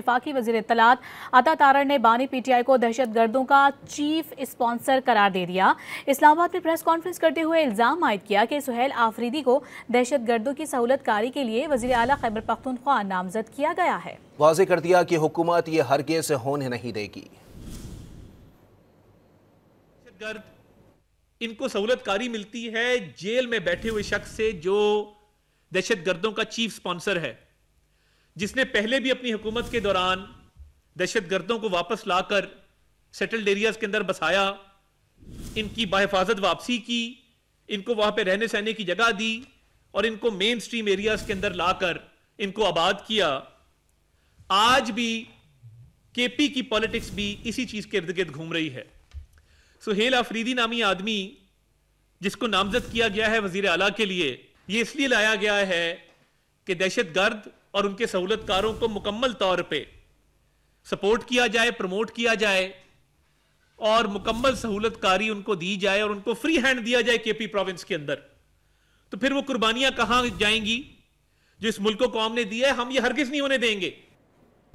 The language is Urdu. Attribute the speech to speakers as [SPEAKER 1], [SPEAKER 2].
[SPEAKER 1] وفاقی وزیر اطلاعات عطا تارڑ نے بانی پی ٹی آئی کو دہشت گردوں کا چیف اسپانسر قرار دے دیا۔ اسلام آباد میں پریس کانفرنس کرتے ہوئے الزام عائد کیا کہ سہیل آفریدی کو دہشت گردوں کی سہولت کاری کے لیے وزیر اعلیٰ خیبر پختونخوا نامزد کیا گیا ہے۔
[SPEAKER 2] واضح کر دیا کہ حکومت یہ ہرگز ہونے نہیں دے گی۔
[SPEAKER 3] دہشت گرد ان کو سہولت کاری ملتی ہے جیل میں بیٹھے ہوئے شخص سے جو دہشت گردوں کا چیف سپانسر ہے، جس نے پہلے بھی اپنی حکومت کے دوران دہشت گردوں کو واپس لا کر سیٹلڈ ایریاز کے اندر بسایا، ان کی بحفاظت واپسی کی، ان کو وہاں پہ رہنے سہنے کی جگہ دی اور ان کو مین سٹریم ایریاز کے اندر لا کر ان کو آباد کیا۔ آج بھی کے پی کی پالیٹکس بھی اسی چیز کے ارد گرد گھوم رہی ہے۔ سہیل آفریدی نامی آدمی جس کو نامزد کیا گیا ہے وزیر اعلیٰ کے لیے، یہ اس لیے لایا گیا ہے کہ دہشت گرد اور ان کے سہولت کاروں کو مکمل طور پہ سپورٹ کیا جائے، پروموٹ کیا جائے اور مکمل سہولت کاری ان کو دی جائے اور ان کو فری ہینڈ دیا جائے کے پی پروونس کے اندر۔ تو پھر وہ قربانیاں کہاں جائیں گی جو اس ملک کو قوم نے دی ہے؟ ہم یہ ہرگز نہیں ہونے دیں گے۔